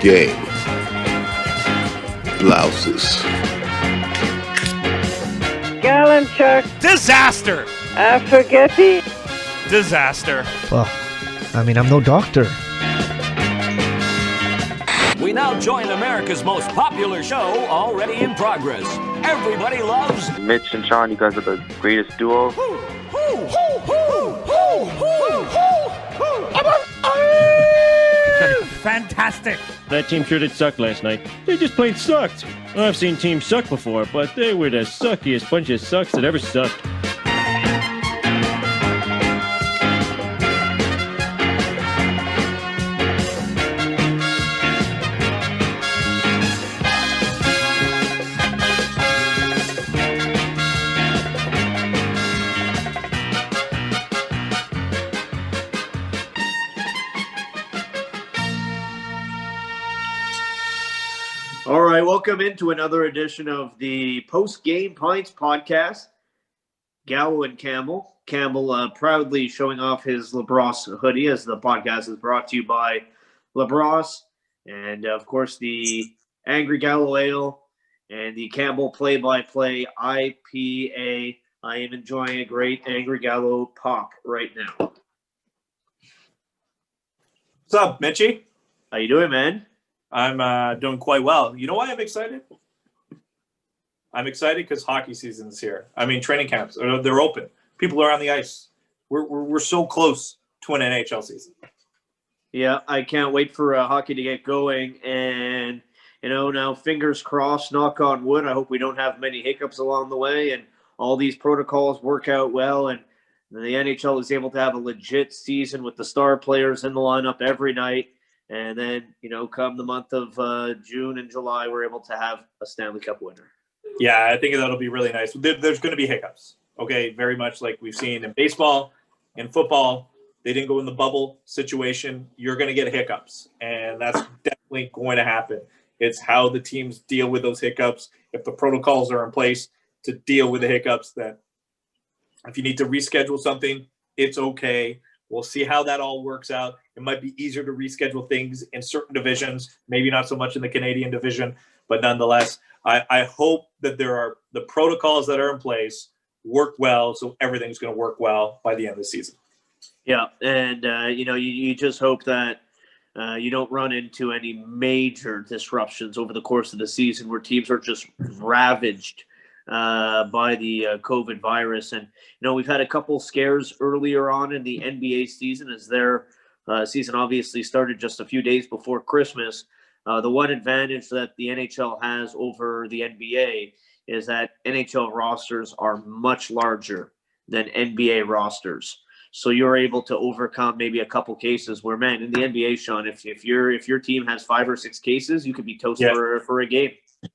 game. Blouses. Galanchuk. Disaster. Spaghetti. Disaster. Well, I mean, I'm no doctor. We now join America's most popular show, already in progress. Everybody loves Mitch and Sean. You guys are the greatest duo. Fantastic. That team sure did suck last night. They just plain sucked. I've seen teams suck before, but they were the suckiest bunch of sucks that ever sucked. All right, welcome into another edition of the Post Game Pints podcast. Gallo and Campbell. Campbell proudly showing off his Labrosse hoodie as the podcast is brought to you by Labrosse. And, of course, the Angry Gallo Ale and the Campbell Play-by-Play IPA. I am enjoying a great Angry Gallo pop right now. What's up, Mitchie? How you doing, man? I'm doing quite well. You know why I'm excited? I'm excited because hockey season is here. I mean, training camps, they're open. People are on the ice. We're so close to an NHL season. Yeah, I can't wait for hockey to get going. And, you know, now fingers crossed, knock on wood. I hope we don't have many hiccups along the way and all these protocols work out well. And the NHL is able to have a legit season with the star players in the lineup every night. And then, you know, come the month of June and July, we're able to have a Stanley Cup winner. Yeah, I think that'll be really nice. There's going to be hiccups, okay? Very much like we've seen in baseball, in football. They didn't go in the bubble situation. You're going to get hiccups, and that's definitely going to happen. It's how the teams deal with those hiccups. If the protocols are in place to deal with the hiccups, that if you need to reschedule something, it's okay. We'll see how that all works out. It might be easier to reschedule things in certain divisions, maybe not so much in the Canadian division, but nonetheless, I hope that the protocols that are in place work well, so everything's going to work well by the end of the season. Yeah, and, you know, you just hope that you don't run into any major disruptions over the course of the season where teams are just ravaged by the COVID virus. And, you know, we've had a couple scares earlier on in the NBA season as their season obviously started just a few days before Christmas. The one advantage that the NHL has over the NBA is that NHL rosters are much larger than NBA rosters. So you're able to overcome maybe a couple cases where, man, in the NBA, Sean, if your team has 5 or 6 cases, you could be toasted for a game.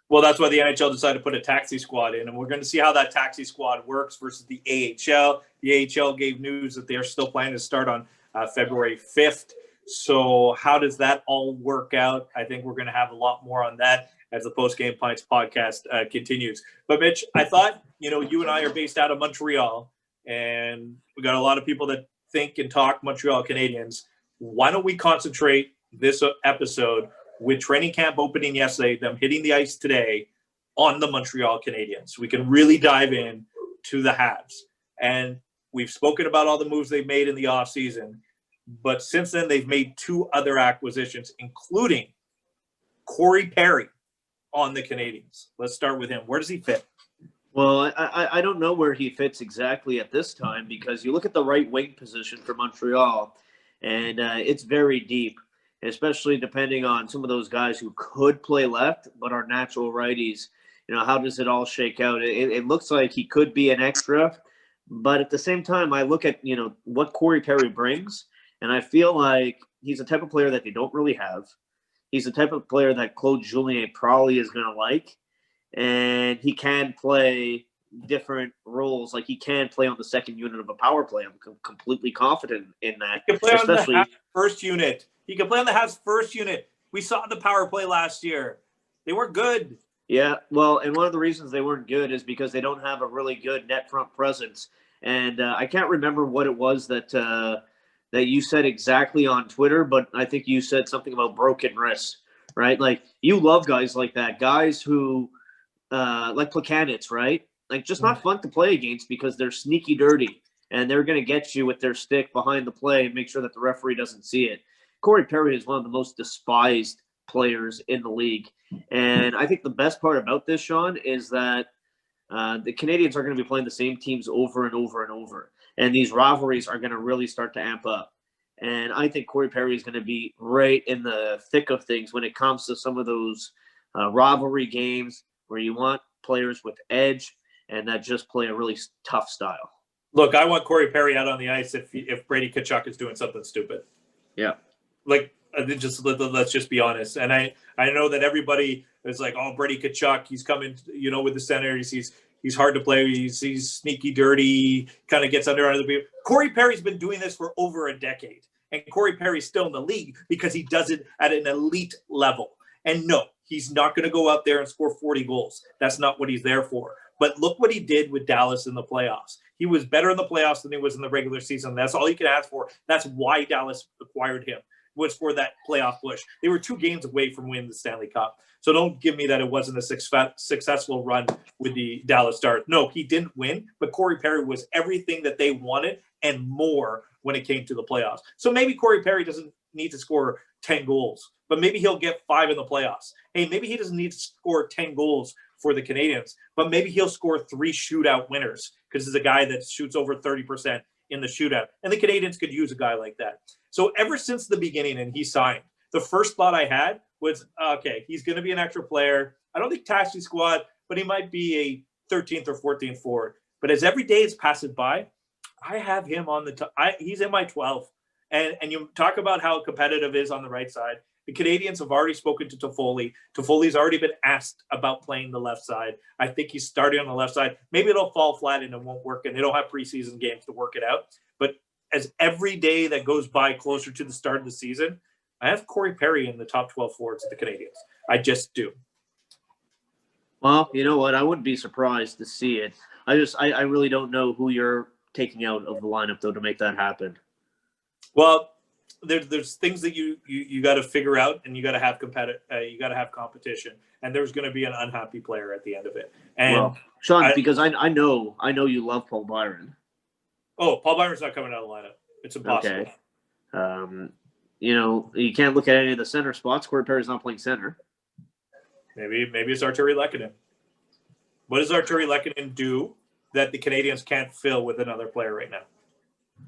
Well, that's why the NHL decided to put a taxi squad in, and we're going to see how that taxi squad works versus the AHL. The AHL gave news that they're still planning to start on February 5th. So how does that all work out? I think we're going to have a lot more on that as the Post Game Pints podcast continues. But, Mitch, I thought, you know, you and I are based out of Montreal, and we got a lot of people that think and talk Montreal Canadiens. Why don't we concentrate this episode with training camp opening yesterday, them hitting the ice today, on the Montreal Canadiens? We can really dive in to the Habs. And we've spoken about all the moves they've made in the offseason, but since then they've made 2 other acquisitions, including Corey Perry on the Canadiens. Let's start with him. Where does he fit? Well, I don't know where he fits exactly at this time because you look at the right wing position for Montreal, and it's very deep, especially depending on some of those guys who could play left but are natural righties. You know, how does it all shake out? It looks like he could be an extra, but at the same time, I look at, you know, what Corey Perry brings, and I feel like he's the type of player that they don't really have. He's the type of player that Claude Julien probably is going to like, and he can play different roles. Like he can play on the second unit of a power play. I'm completely confident in that. He can play on the Habs first unit. He can play on the Habs first unit. We saw the power play last year. They weren't good. Yeah, well, and one of the reasons they weren't good is because they don't have a really good net front presence. And I can't remember what it was that that you said exactly on Twitter, but I think you said something about broken wrists right? Like you love guys like that, guys who like Plekanec, right? Like just not fun to play against because they're sneaky dirty and they're going to get you with their stick behind the play and make sure that the referee doesn't see it. Corey Perry is one of the most despised players in the league. And I think the best part about this, Sean, is that the Canadians are going to be playing the same teams over and over and over. And these rivalries are going to really start to amp up. And I think Corey Perry is going to be right in the thick of things when it comes to some of those rivalry games where you want players with edge and that just play a really tough style. Look, I want Corey Perry out on the ice if Brady Tkachuk is doing something stupid. Yeah. Like, let's just be honest. And I know that everybody is like, oh, Brady Tkachuk, he's coming, with the center. He's hard to play. He's sneaky, dirty, kind of gets under the people. Corey Perry's been doing this for over a decade. And Corey Perry's still in the league because he does it at an elite level. And no, he's not going to go out there and score 40 goals. That's not what he's there for. But look what he did with Dallas in the playoffs. He was better in the playoffs than he was in the regular season. That's all you can ask for. That's why Dallas acquired him, was for that playoff push. They were 2 games away from winning the Stanley Cup. So don't give me that it wasn't a successful run with the Dallas Stars. No, he didn't win, but Corey Perry was everything that they wanted and more when it came to the playoffs. So maybe Corey Perry doesn't need to score 10 goals, but maybe he'll get 5 in the playoffs. Hey, maybe he doesn't need to score 10 goals for the Canadians, but maybe he'll score 3 shootout winners because he's a guy that shoots over 30% in the shootout. And the Canadians could use a guy like that. So ever since the beginning and he signed, the first thought I had was, okay, he's going to be an extra player. I don't think taxi squad, but he might be a 13th or 14th forward. But as every day is passing by, I have him on the top. He's in my 12th. And you talk about how competitive is on the right side. The Canadians have already spoken to Toffoli. Toffoli's already been asked about playing the left side. I think he's starting on the left side. Maybe it'll fall flat and it won't work, and they don't have preseason games to work it out. But as every day that goes by closer to the start of the season, I have Corey Perry in the top 12 forwards of the Canadians. I just do. Well, you know what? I wouldn't be surprised to see it. I really don't know who you're taking out of the lineup, though, to make that happen. Well, there's things that you got to figure out, and you got to have you got to have competition, and there's going to be an unhappy player at the end of it. And well, Sean, because I know you love Paul Byron. Oh, Paul Byron's not coming out of the lineup. It's impossible. Okay. You can't look at any of the center spots. Corey Perry's not playing center. Maybe it's Arturi Lehkonen. What does Arturi Lehkonen do that the Canadians can't fill with another player right now?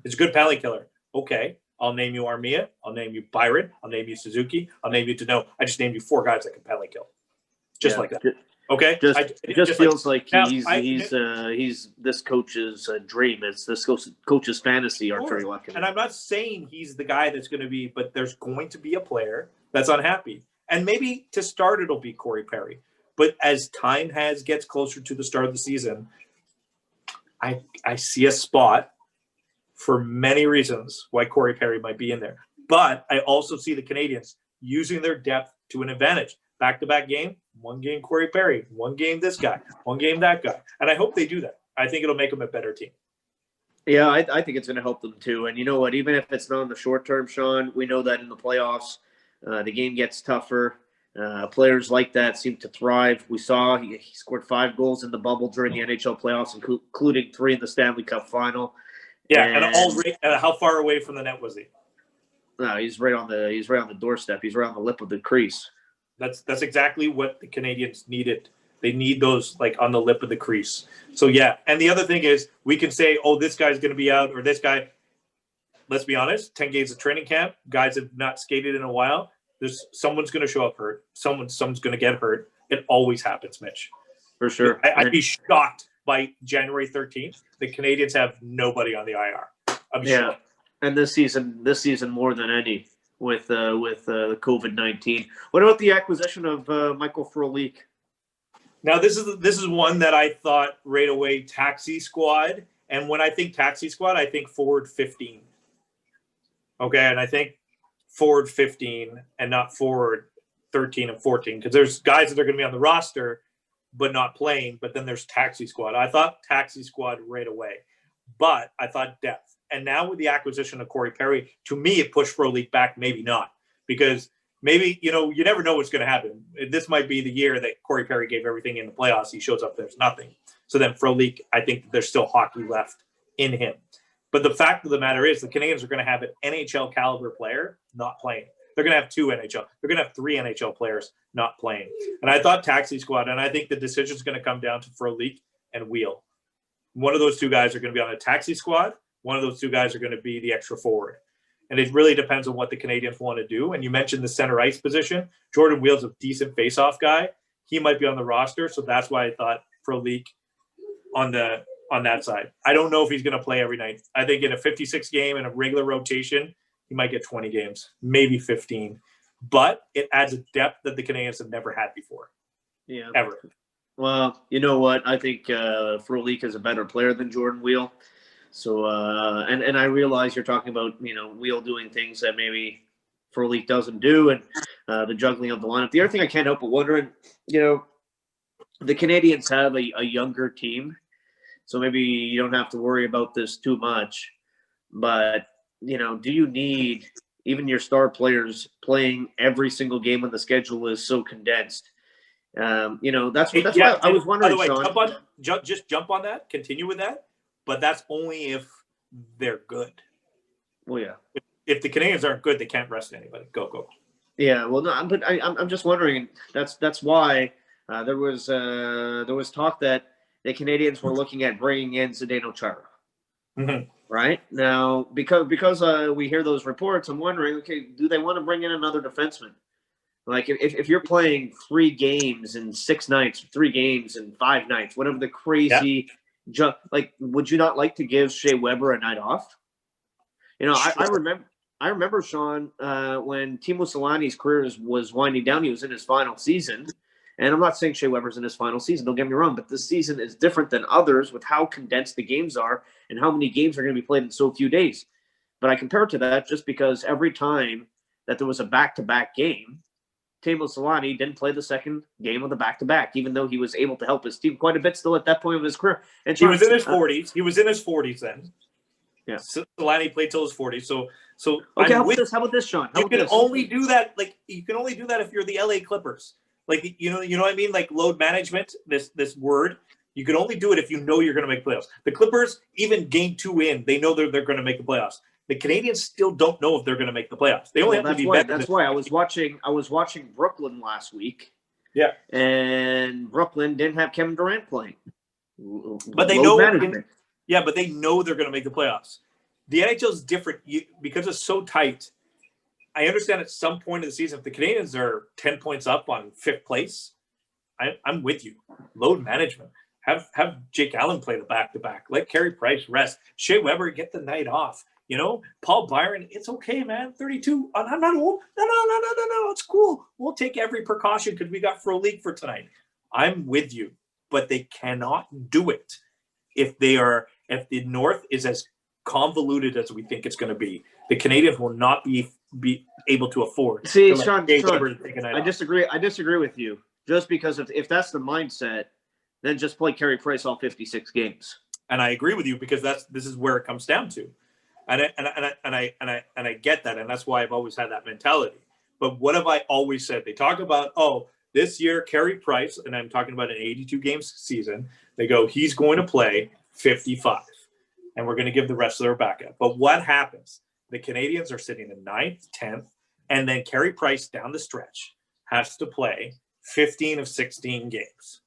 It's a good penalty killer. Okay. I'll name you Armia. I'll name you Byron. I'll name you Suzuki. I'll name you Dano. I just named you 4 guys that can penalty kill. Just like that. Okay. It just feels like he's this coach's dream. It's this coach's fantasy, Arturi Lehkonen. And I'm not saying he's the guy that's going to be, but there's going to be a player that's unhappy. And maybe to start, it'll be Corey Perry. But as time gets closer to the start of the season, I see a spot for many reasons why Corey Perry might be in there. But I also see the Canadians using their depth to an advantage. Back-to-back game, 1 game Corey Perry, 1 game this guy, 1 game that guy. And I hope they do that. I think it'll make them a better team. Yeah, I think it's going to help them too. And you know what? Even if it's not in the short term, Sean, we know that in the playoffs, the game gets tougher. Players like that seem to thrive. We saw he scored 5 goals in the bubble during the NHL playoffs, including 3 in the Stanley Cup final. Yeah, and how far away from the net was he? No, he's right on the doorstep. He's right on the lip of the crease. That's exactly what the Canadians needed. They need those like on the lip of the crease. So yeah, and the other thing is we can say, oh, this guy's going to be out or this guy. Let's be honest. 10 games of training camp, guys have not skated in a while. Someone's going to show up hurt. Someone's going to get hurt. It always happens, Mitch. For sure. I'd be shocked by January 13th. The Canadians have nobody on the IR. I'm sure. And this season more than any with the COVID-19. What about the acquisition of Michael Frolik? Now this is one that I thought right away taxi squad, and when I think taxi squad, I think forward 15. Okay, and I think forward 15 and not forward 13 and 14 because there's guys that are going to be on the roster but not playing, but then there's taxi squad. I thought taxi squad right away, but I thought depth. And now with the acquisition of Corey Perry, to me, it pushed Frolik back, maybe not, because maybe, you never know what's going to happen. This might be the year that Corey Perry gave everything in the playoffs. He shows up, there's nothing. So then Frolik, I think there's still hockey left in him. But the fact of the matter is the Canadiens are going to have an NHL caliber player not playing. They're going to have 2 NHL. They're going to have 3 NHL players not playing. And I thought taxi squad, and I think the decision is going to come down to Frolik and Wheel. One of those 2 guys are going to be on a taxi squad. One of those 2 guys are going to be the extra forward. And it really depends on what the Canadiens want to do. And you mentioned the center ice position. Jordan Wheel's a decent face-off guy. He might be on the roster, so that's why I thought Frolik on that side. I don't know if he's going to play every night. I think in a 56 game in a regular rotation, he might get 20 games, maybe 15. But it adds a depth that the Canadiens have never had before. Yeah. Ever. Well, you know what? I think Frolik is a better player than Jordan Wheel. So, and I realize you're talking about, Wheel doing things that maybe Frolik doesn't do, and the juggling of the lineup. The other thing I can't help but wondering, the Canadiens have a younger team, so maybe you don't have to worry about this too much. But, do you need even your star players playing every single game when the schedule is so condensed? That's why I was wondering, by the way, Sean. jump on that, continue with that. But that's only if they're good. Well, yeah. If the Canadiens aren't good, they can't rest anybody. Go. Yeah, well, no, but I'm just wondering. That's why there was talk that the Canadiens were looking at bringing in Zdeno Chara. Mm-hmm. Right now, because we hear those reports, I'm wondering, okay, do they want to bring in another defenseman? Like if you're playing 3 games in 6 nights, 3 games in 5 nights, whatever the crazy. Yeah. Would you not like to give Shea Weber a night off? Sure. I remember Sean when Teemu Selanne's career was winding down. He was in his final season, and I'm not saying Shea Weber's in his final season. Don't get me wrong, but this season is different than others with how condensed the games are and how many games are going to be played in so few days. But I compare it to that just because every time that there was a back-to-back game, Teemu Selanne didn't play the second game of the back-to-back, even though he was able to help his team quite a bit still at that point of his career. And he was in his 40s. He was in his 40s then. Yeah. Selanne played till his 40s. So okay, how about this, Sean? You can only do that if you're the LA Clippers. You know what I mean? Like load management, this word. You can only do it if you know you're going to make playoffs. The Clippers, even game 2 in, they know they're going to make the playoffs. The Canadiens still don't know if they're going to make the playoffs. They only have to be better. That's why I was watching Brooklyn last week. Yeah, and Brooklyn didn't have Kevin Durant playing. But they know. But they know they're going to make the playoffs. The NHL is different because it's so tight. I understand at some point in the season, if the Canadiens are 10 points up on 5th place, I'm with you. Load management. Have Jake Allen play the back-to-back. Let Carey Price rest. Shea Weber get the night off. Paul Byron, it's okay, man. 32. I'm not old. No. It's cool. We'll take every precaution because we got Frolik for tonight. I'm with you, but they cannot do it if the North is as convoluted as we think it's going to be. The Canadiens will not be able to afford. See, Sean, I disagree. I disagree with you. Just because if that's the mindset, then just play Carey Price all 56 games. And I agree with you because this is where it comes down to. And I get that, and that's why I've always had that mentality. But what have I always said? They talk about, this year Carey Price, and I'm talking about an 82 games season. They go, he's going to play 55, and we're going to give the rest of their backup. But what happens? The Canadiens are sitting in 9th, 10th, and then Carey Price down the stretch has to play 15 of 16 games,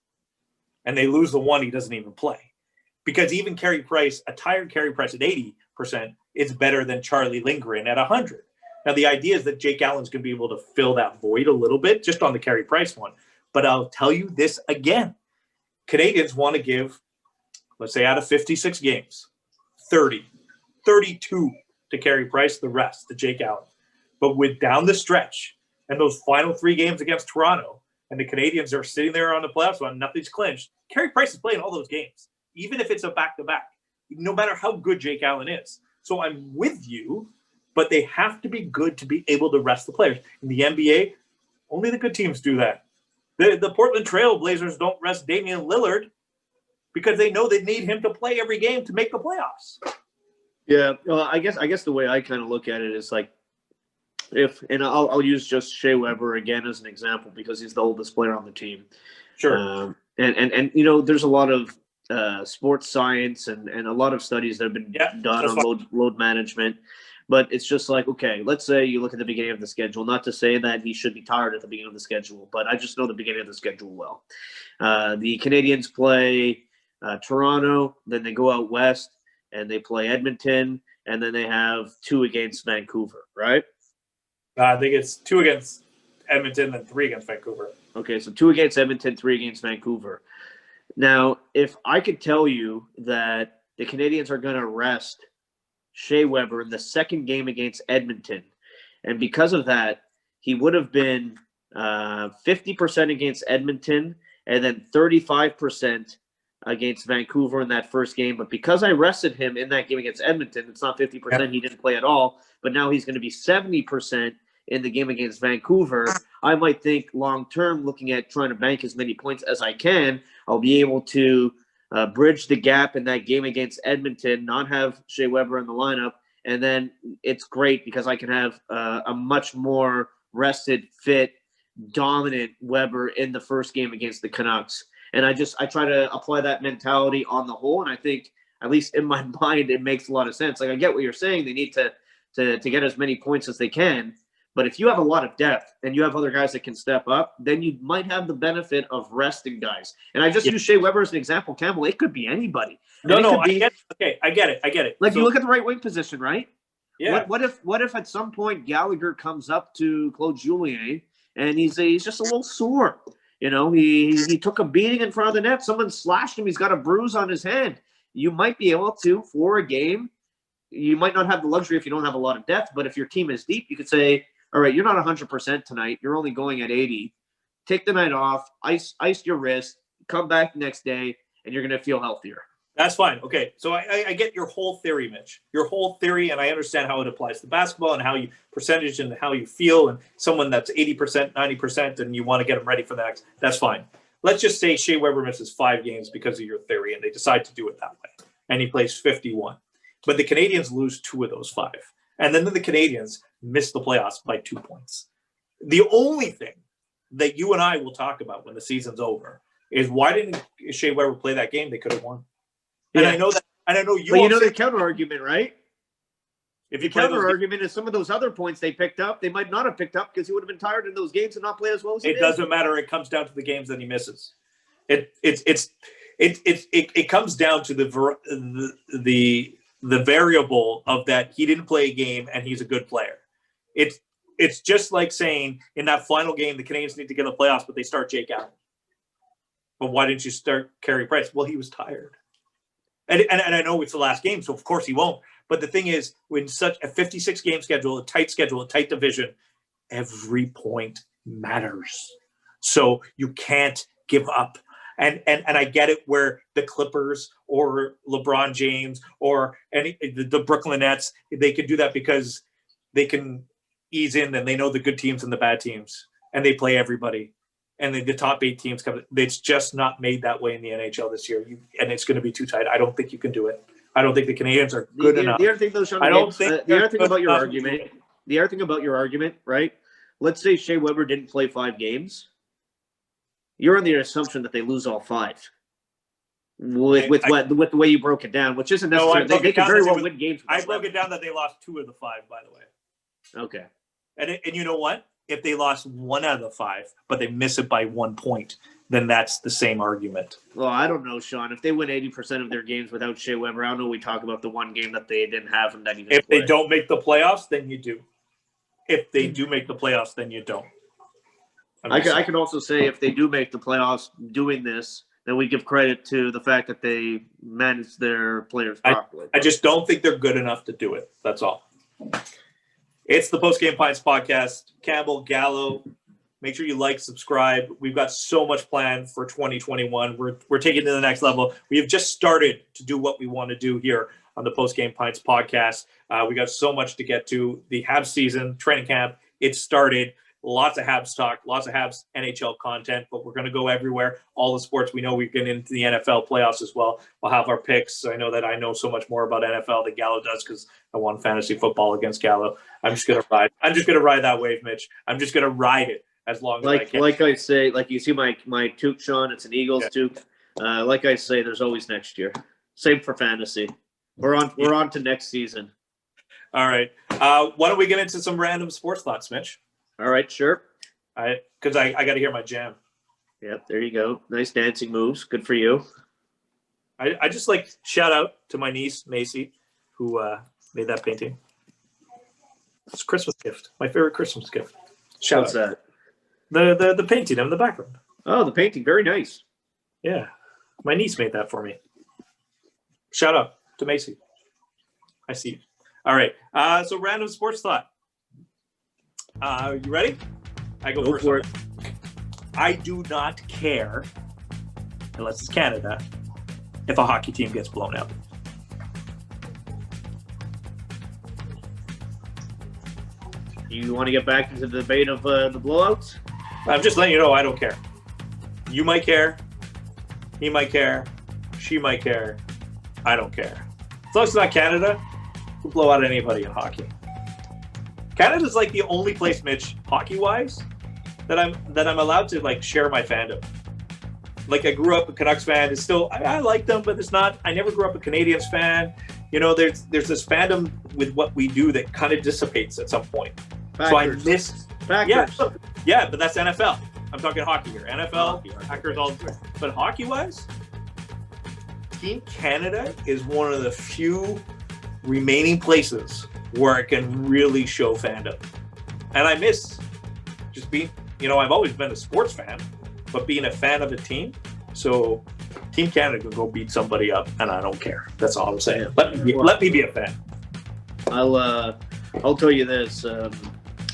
and they lose the one he doesn't even play. Because even Carey Price, a tired Carey Price at 80%, is better than Charlie Lindgren at 100. Now, the idea is that Jake Allen's going to be able to fill that void a little bit just on the Carey Price one. But I'll tell you this again. Canadiens want to give, let's say out of 56 games, 32 to Carey Price, the rest to Jake Allen. But with down the stretch and those final 3 games against Toronto, and the Canadiens are sitting there on the playoffs run, nothing's clinched, Carey Price is playing all those games, even if it's a back-to-back, no matter how good Jake Allen is. So I'm with you, but they have to be good to be able to rest the players. In the NBA, only the good teams do that. The Portland Trail Blazers don't rest Damian Lillard because they know they need him to play every game to make the playoffs. Yeah, well, I guess the way I kind of look at it is like I'll use just Shea Weber again as an example because he's the oldest player on the team. Sure. And there's a lot of sports science and a lot of studies that have been done on load management. But it's just like, okay, let's say you look at the beginning of the schedule, not to say that he should be tired at the beginning of the schedule, but I just know the beginning of the schedule well. The Canadians play Toronto, then they go out west and they play Edmonton, and then they have 2 against Vancouver, right? I think it's 2 against Edmonton and 3 against Vancouver. Okay, so 2 against Edmonton, 3 against Vancouver. Now, if I could tell you that the Canadians are going to rest Shea Weber in the second game against Edmonton, and because of that, he would have been 50% against Edmonton and then 35% against Vancouver in that first game. But because I rested him in that game against Edmonton, it's not 50%. He didn't play at all. But now he's going to be 70% in the game against Vancouver. I might think long-term, looking at trying to bank as many points as I can, I'll be able to bridge the gap in that game against Edmonton, not have Shea Weber in the lineup. And then it's great because I can have a much more rested, fit, dominant Weber in the first game against the Canucks. And I try to apply that mentality on the whole. And I think, at least in my mind, it makes a lot of sense. Like, I get what you're saying. They need to get as many points as they can. But if you have a lot of depth and you have other guys that can step up, then you might have the benefit of resting guys. And I just use Shea Weber as an example. Campbell, it could be anybody. I get it. I get it. Like, you look at the right wing position, right? Yeah. What if at some point Gallagher comes up to Claude Julien and he's just a little sore? You know, he took a beating in front of the net. Someone slashed him. He's got a bruise on his hand. You might be able to, for a game, you might not have the luxury if you don't have a lot of depth, but if your team is deep, you could say, all right, you're not 100% tonight. You're only going at 80. Take the night off, ice your wrist, come back the next day, and you're going to feel healthier. That's fine. Okay, so I get your whole theory, Mitch. Your whole theory, and I understand how it applies to basketball and how you percentage and how you feel, and someone that's 80%, 90%, and you want to get them ready for the next. That's fine. Let's just say Shea Weber misses 5 games because of your theory, and they decide to do it that way, and he plays 51. But the Canadians lose 2 of those 5, and then the Canadians miss the playoffs by 2 points. The only thing that you and I will talk about when the season's over is why didn't Shea Weber play that game? They could have won. And I know that, and I know you. But you know the counter argument, right? If you the counter argument is some of those other points they picked up, they might not have picked up because he would have been tired in those games and not play as well as he did. It doesn't matter. It comes down to the games that he misses. It comes down to the variable of that he didn't play a game and he's a good player. It's just like saying in that final game the Canadians need to get in the playoffs, but they start Jake Allen. But why didn't you start Carey Price? Well, he was tired. And I know it's the last game, so of course he won't. But the thing is, when such a 56-game schedule, a tight division, every point matters. So you can't give up. And I get it where the Clippers or LeBron James or the Brooklyn Nets, they can do that because they can ease in and they know the good teams and the bad teams, and they play everybody. And the top 8 teams come. It's just not made that way in the NHL this year, and it's going to be too tight. I don't think you can do it. I don't think the Canadians are good enough. The other thing, though, Sean, the other thing about your argument, right? Let's say Shea Weber didn't play 5 games. You're on the assumption that they lose all 5. With the way you broke it down, which isn't necessarily. They can very well win games. I broke it down that they lost 2 of the 5, by the way. Okay. And you know what? If they lost 1 out of the 5, but they miss it by 1 point, then that's the same argument. Well, I don't know, Sean. If they win 80% of their games without Shea Weber, I don't know. We talk about the one game that they didn't have him that he didn't If play. they don't make the playoffs, then you do. If they do make the playoffs, then you don't. I can also say if they do make the playoffs doing this, then we give credit to the fact that they manage their players properly. I just don't think they're good enough to do it. That's all. It's the Post Game Pints podcast. Campbell, Gallo, make sure you like, subscribe. We've got so much planned for 2021. We're taking it to the next level. We have just started to do what we want to do here on the Post Game Pints podcast. We got so much to get to. The Habs season, training camp, it started. Lots of Habs talk, lots of Habs NHL content, but we're going to go everywhere. All the sports we know, we get into the NFL playoffs as well. We'll have our picks. I know that I know so much more about NFL than Gallo does because I won fantasy football against Gallo. I'm just going to ride. I'm just going to ride that wave, Mitch. I'm just going to ride it as long as I can. Like I say, like you see my toque, Sean. It's an Eagles toque. Like I say, there's always next year. Same for fantasy. We're on to next season. All right. Why don't we get into some random sports thoughts, Mitch? All right, sure. Because I got to hear my jam. Yep, there you go. Nice dancing moves. Good for you. I just like shout out to my niece Macy, who made that painting. It's a Christmas gift. My favorite Christmas gift. What's that? The painting in the background. Oh, the painting. Very nice. Yeah. My niece made that for me. Shout out to Macy. I see you. All right. So random sports thought. You ready? I go first. For it. I do not care, unless it's Canada, if a hockey team gets blown out. You want to get back into the debate of the blowouts? I'm just letting you know I don't care. You might care. He might care. She might care. I don't care. As long as it's not Canada, we'll blow out anybody in hockey. Canada's like the only place, Mitch, hockey-wise, that I'm allowed to like share my fandom. Like I grew up a Canucks fan. It's still I like them, but it's not. I never grew up a Canadiens fan. You know, there's this fandom with what we do that kind of dissipates at some point. Packers. So I miss. Packers. Yeah, but that's NFL. I'm talking hockey here. NFL, Packers, all. But hockey-wise, Team Canada is one of the few remaining places where I can really show fandom. And I miss just being, I've always been a sports fan, but being a fan of a team. So Team Canada can go beat somebody up, and I don't care. That's all I'm saying. Let me be a fan. I'll tell you this.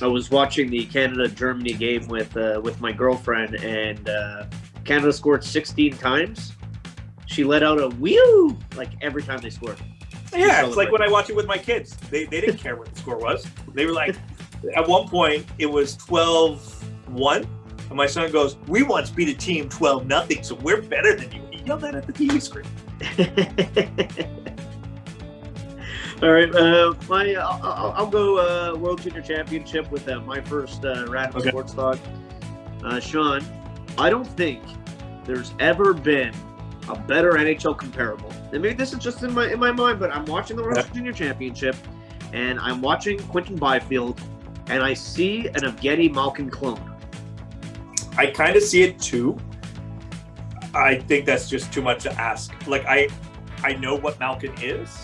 I was watching the Canada-Germany game with my girlfriend, and Canada scored 16 times. She let out a whew like every time they scored. Yeah, it's like when I watch it with my kids. They didn't care what the score was. They were like, at one point, it was 12-1. And my son goes, we once beat a team 12-0, so we're better than you. He yelled that at the TV screen. All right, I'll go World Junior Championship with my first random sports thought. Sean, I don't think there's ever been a better NHL comparable. And maybe this is just in my mind, but I'm watching the World Junior Championship, and I'm watching Quinton Byfield, and I see an Evgeny Malkin clone. I kind of see it too. I think that's just too much to ask. Like I know what Malkin is.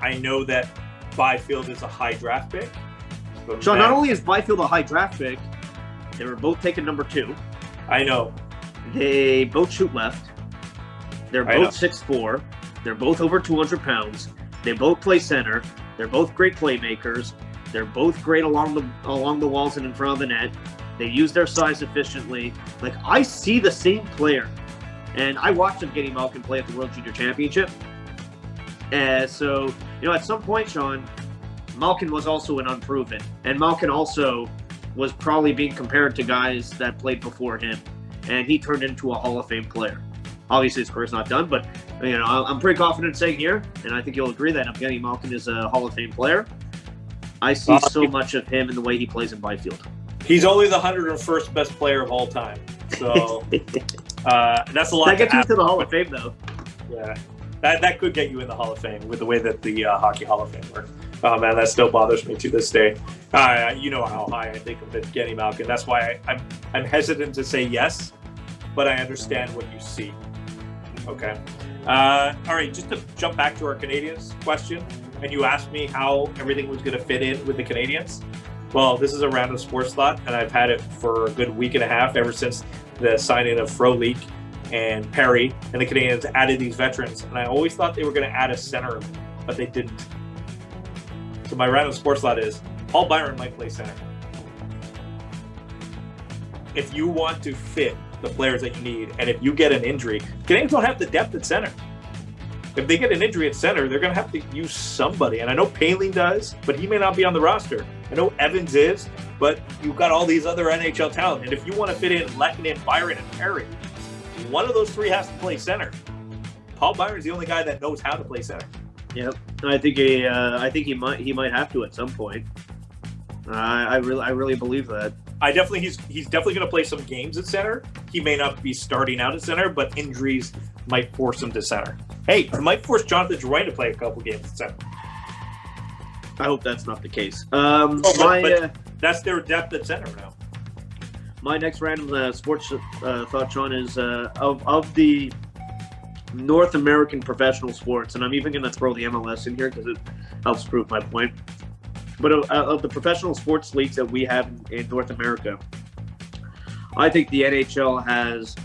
I know that Byfield is a high draft pick. So not only is Byfield a high draft pick, they were both taken number 2. I know. They both shoot left. They're both 6'4". They're both over 200 pounds. They both play center. They're both great playmakers. They're both great along the walls and in front of the net. They use their size efficiently. Like, I see the same player. And I watched Evgeny Malkin play at the World Junior Championship. So, at some point, Sean, Malkin was also an unproven. And Malkin also was probably being compared to guys that played before him. And he turned into a Hall of Fame player. Obviously, his career's not done, but I'm pretty confident saying here, and I think you'll agree that Evgeny Malkin is a Hall of Fame player. I see so much of him in the way he plays in Byfield. He's only the 101st best player of all time. So that's a lot. That gets you to the Hall of Fame, though. Yeah, that could get you in the Hall of Fame with the way that the Hockey Hall of Fame works. Oh man, that still bothers me to this day. You know how high I think of Evgeny Malkin. That's why I'm hesitant to say yes, but I understand what you see. Okay. All right, just to jump back to our Canadiens question, and you asked me how everything was going to fit in with the Canadiens. Well, this is a random sports thought, and I've had it for a good week and a half, ever since the signing of Frolik and Perry, and the Canadiens added these veterans. And I always thought they were going to add a center, but they didn't. So my random sports thought is, Paul Byron might play center. If you want to fit the players that you need, and if you get an injury, Canadiens don't have the depth at center. If they get an injury at center, they're going to have to use somebody. And I know Poehling does, but he may not be on the roster. I know Evans is, but you've got all these other NHL talent. And if you want to fit in Lehkonen, Byron, and Perry, one of those three has to play center. Paul Byron's the only guy that knows how to play center. Yep, I think he might have to at some point. I really believe that. He's definitely going to play some games at center. He may not be starting out at center, but injuries might force him to center. Hey, it might force Jonathan Drouin to play a couple games at center. I hope that's not the case. But that's their depth at center now. My next random sports thought, Sean, is of the North American professional sports, and I'm even going to throw the MLS in here because it helps prove my point. But of the professional sports leagues that we have in North America, I think the NHL has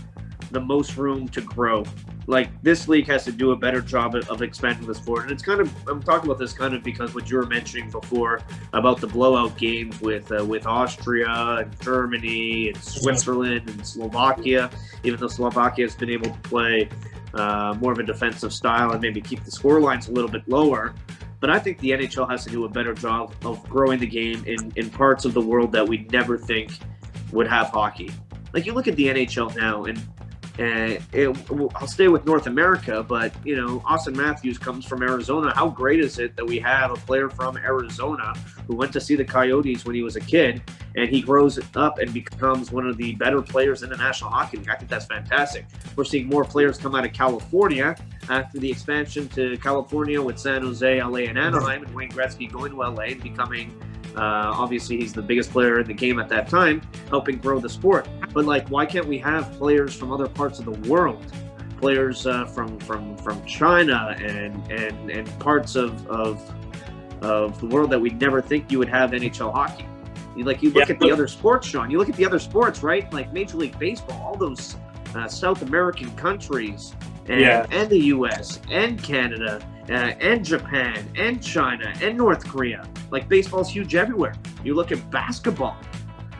the most room to grow. Like, this league has to do a better job of expanding the sport. And it's kind of, I'm talking about this kind of because what you were mentioning before about the blowout games with Austria and Germany and Switzerland and Slovakia, even though Slovakia has been able to play more of a defensive style and maybe keep the score lines a little bit lower. But I think the NHL has to do a better job of growing the game in parts of the world that we never think would have hockey. Like, you look at the NHL now, and I'll stay with North America, but, you know, Austin Matthews comes from Arizona. How great is it that we have a player from Arizona who went to see the Coyotes when he was a kid, and he grows up and becomes one of the better players in the National Hockey League? I think that's fantastic. We're seeing more players come out of California after the expansion to California with San Jose, LA, and Anaheim, and Wayne Gretzky going to LA and becoming obviously he's the biggest player in the game at that time, helping grow the sport. But, like, why can't we have players from other parts of the world, players from China and parts of the world that we never think you would have NHL hockey? You look at the other sports, Sean. You look at the other sports, right? Like Major League Baseball, all those South American countries, and the U.S. and Canada and Japan and China and North Korea. Like, baseball's huge everywhere. You look at basketball,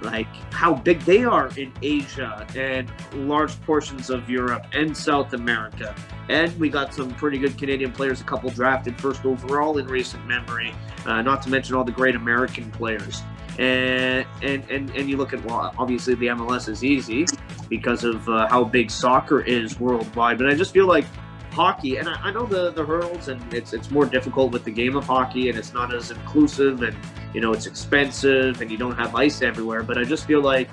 like how big they are in Asia and large portions of Europe and South America. And we got some pretty good Canadian players, a couple drafted first overall in recent memory, not to mention all the great American players. And you look at, well, obviously the MLS is easy because of how big soccer is worldwide. But I just feel like hockey, and I know the hurdles, and it's more difficult with the game of hockey, and it's not as inclusive, and, you know, it's expensive, and you don't have ice everywhere. But I just feel like,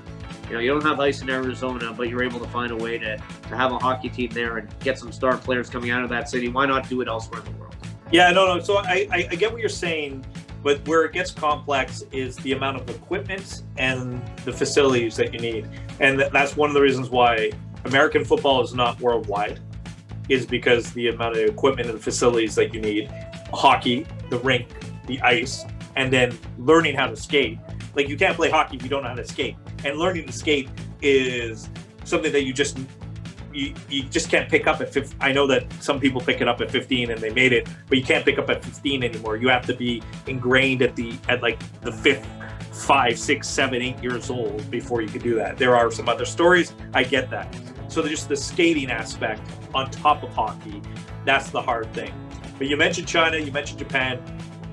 you know, you don't have ice in Arizona, but you're able to find a way to have a hockey team there and get some star players coming out of that city. Why not do it elsewhere in the world? Yeah, no. So I get what you're saying, but where it gets complex is the amount of equipment and the facilities that you need. And that's one of the reasons why American football is not worldwide, is because the amount of equipment and the facilities that you need. Hockey, the rink, the ice, and then learning how to skate. Like, you can't play hockey if you don't know how to skate. And learning to skate is something that you just can't pick up at 15. I know that some people pick it up at 15 and they made it, but you can't pick up at 15 anymore. You have to be ingrained at like the 5, 6, 7, 8 years old before you can do that. There are some other stories. I get that. So just the skating aspect on top of hockey, that's the hard thing. But you mentioned China, you mentioned Japan.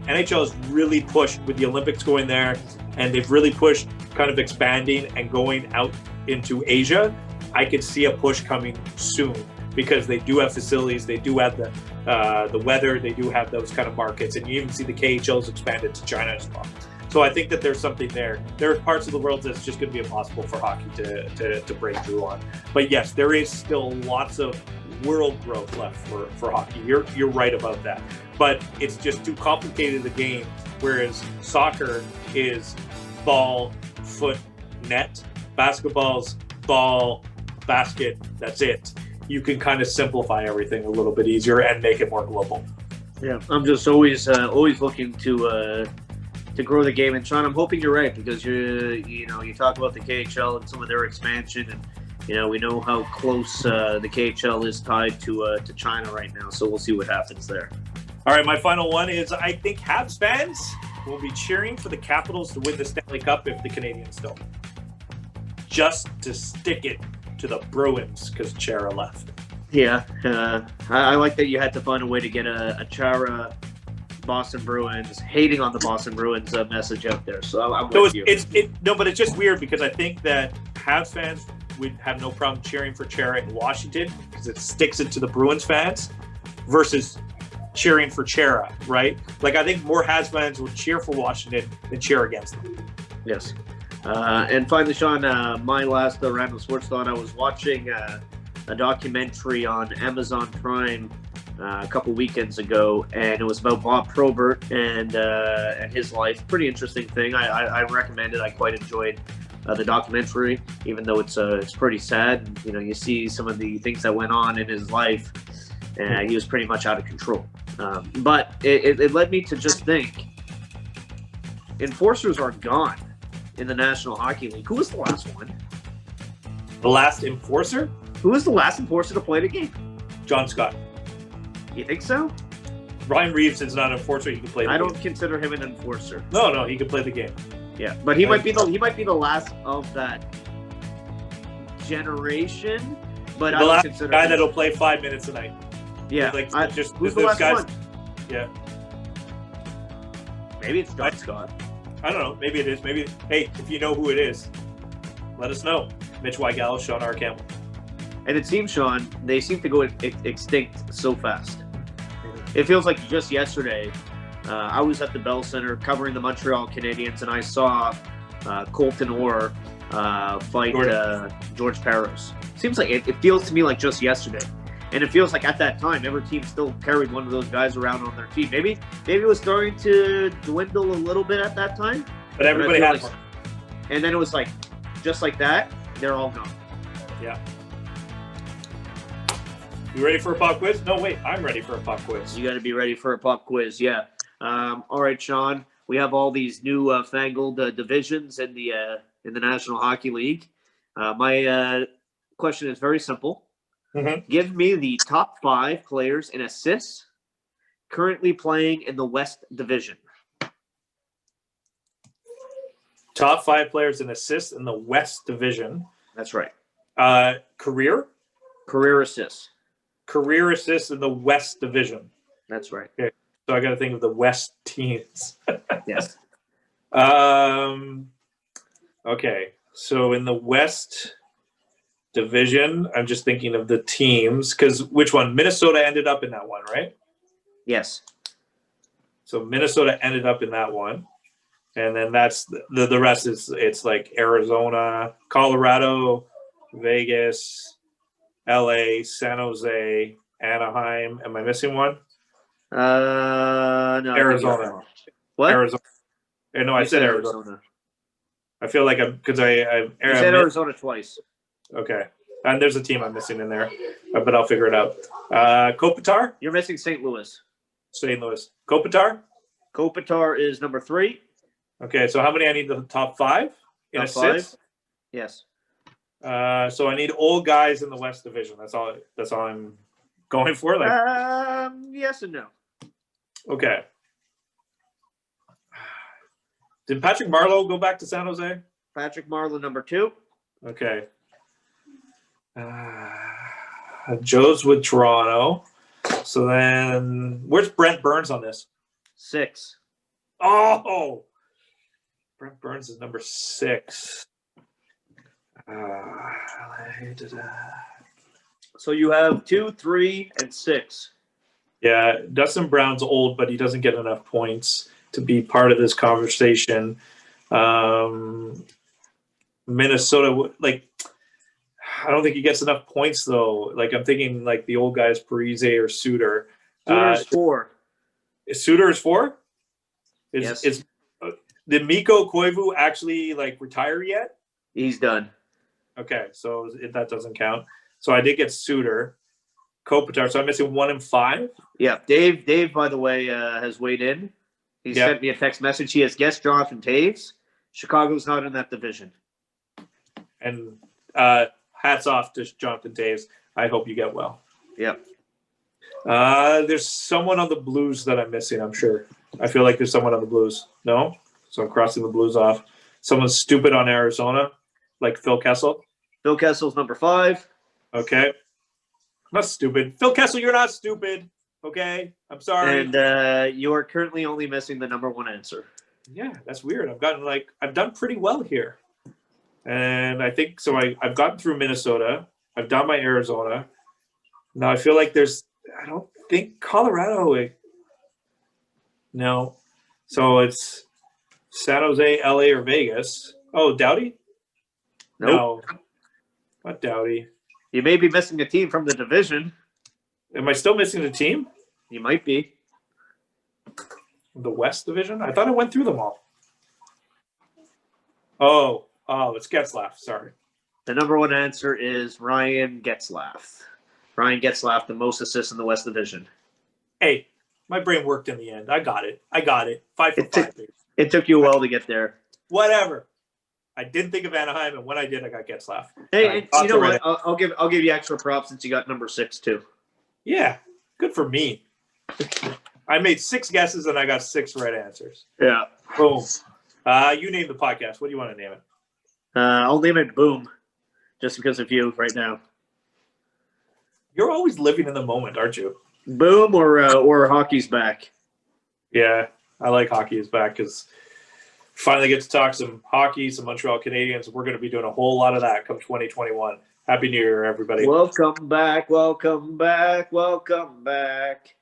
NHL has really pushed with the Olympics going there, and they've really pushed kind of expanding and going out into Asia. I could see a push coming soon because they do have facilities, they do have the weather, they do have those kind of markets, and you even see the KHL's expanded to China as well. So I think that there's something there. There are parts of the world that's just going to be impossible for hockey to break through on. But yes, there is still lots of world growth left for hockey. You're right about that. But it's just too complicated a game, whereas soccer is ball, foot, net. Basketball's ball, basket, that's it. You can kind of simplify everything a little bit easier and make it more global. Yeah, I'm just always looking to grow the game. And Sean, I'm hoping you're right, because you talk about the KHL and some of their expansion, and, you know, we know how close the KHL is tied to China right now. So we'll see what happens there. All right, my final one is, I think Habs fans will be cheering for the Capitals to win the Stanley Cup if the Canadians don't. Just to stick it to the Bruins because Chara left. Yeah, I like that you had to find a way to get a Chara Boston Bruins, hating on the Boston Bruins message out there. So I'm So with you. but it's just weird because I think that Habs fans would have no problem cheering for Chara in Washington because it sticks it to the Bruins fans versus cheering for Chara, right? Like I think more Habs fans would cheer for Washington than cheer against them. Yes. And finally, Sean, my last random sports thought, I was watching a documentary on Amazon Prime a couple weekends ago, and it was about Bob Probert and his life. Pretty interesting thing. I recommend it. I quite enjoyed the documentary, even though it's pretty sad. You know, you see some of the things that went on in his life, and he was pretty much out of control. But it led me to just think, enforcers are gone in the National Hockey League. Who was the last one? The last enforcer? Who was the last enforcer to play the game? John Scott. You think so? Ryan Reeves is not an enforcer. He can play the I game. don't consider him an enforcer. No, he can play the game. Yeah, but he might be the last of that generation. But I The don't last consider guy him. that'll play 5 minutes a night. Yeah, Like, just who's the those last guys. one? Yeah. Maybe it's John Scott. I don't know. Maybe it is. Maybe. Hey, if you know who it is, let us know. Mitch Weigel, Sean R. Campbell. And it seems, Sean, they seem to go extinct so fast. It feels like just yesterday, I was at the Bell Center covering the Montreal Canadiens, and I saw Colton Orr fight George Parros. Seems like it feels to me like just yesterday. And it feels like at that time, every team still carried one of those guys around on their team. Maybe it was starting to dwindle a little bit at that time. But everybody But I had feel one. And then it was like, just like that, they're all gone. Yeah. You ready for a pop quiz? No, wait. I'm ready for a pop quiz. You got to be ready for a pop quiz, yeah. All right, Sean. We have all these new fangled divisions in the National Hockey League. My question is very simple. Mhm. Give me the top 5 players in assists currently playing in the West Division. Top 5 players in assists in the West Division. That's right. Career Career assists in the West Division. That's right. So I got to think of the West teams. Yes. Okay. So in the West Division, I'm just thinking of the teams because which one? Minnesota ended up in that one, right? Yes. So Minnesota ended up in that one. And then that's the rest is it's like Arizona, Colorado, Vegas, LA, San Jose, Anaheim. Am I missing one? No. I think Arizona. you're wrong. What? Arizona. No, I You said Arizona. I feel like I'm because You said Arizona twice. Okay. And there's a team I'm missing in there, but I'll figure it out. Kopitar, You're missing St. Louis. St. Louis. Kopitar. Kopitar is number 3. Okay, so how many I need the top 5 in Top assists? 5? Yes. So I need old guys in the West Division. That's all I'm going for. Like, Yes and no. okay. Did Patrick Marleau go back to San Jose? Patrick Marleau, number 2. Okay. Joe's with Toronto. So then, where's Brent Burns on this? 6. Oh, Brent Burns is number 6. So you have 2, 3, and 6. Yeah, Dustin Brown's old, but he doesn't get enough points to be part of this conversation. Minnesota, like, I don't think he gets enough points though. Like, I'm thinking like the old guys, Parise or Suter. Suter's 4. Suter is 4. Yes. Did Mikko Koivu actually like retire yet? He's done. Okay, so that doesn't count. So I did get Suter, Kopitar. So I'm missing 1 and 5. Yeah. Dave, by the way, has weighed in. He sent me a text message. He has guessed Jonathan Taves. Chicago's not in that division. And hats off to Jonathan Taves. I hope you get well. Yep. There's someone on the Blues that I'm missing, I'm sure. I feel like there's someone on the Blues. No? So I'm crossing the Blues off. Someone stupid on Arizona, like Phil Kessel. Phil Kessel's number 5. Okay. Not stupid. Phil Kessel, you're not stupid. Okay, I'm sorry. And you are currently only missing the number one answer. Yeah, that's weird. I've done pretty well here, and I think so. I've gotten through Minnesota. I've done my Arizona. Now I feel like I don't think Colorado. No, so it's San Jose, LA, or Vegas. Oh, Doughty? Nope. No, not Doughty. You may be missing a team from the division. Am I still missing the team? You might be. The West Division? I thought I went through them all. Oh, it's Getzlaff. Sorry. The number one answer is Ryan Getzlaff. Ryan Getzlaff, the most assists in the West Division. Hey, my brain worked in the end. I got it. 5 for 5. Baby. It took you a while to get there. Whatever. I didn't think of Anaheim, and when I did, I got Getzlaff. Hey, you know what? I'll give you extra props since you got number 6 too. Yeah, good for me. I made 6 guesses and I got 6 right answers. Yeah. Boom. You name the podcast. What do you want to name it? I'll name it Boom, just because of you right now. You're always living in the moment, aren't you? Boom or Hockey's Back. Yeah, I like Hockey is Back because finally get to talk some hockey, some Montreal Canadiens. We're going to be doing a whole lot of that come 2021. Happy New Year, everybody. Welcome back, welcome back, welcome back.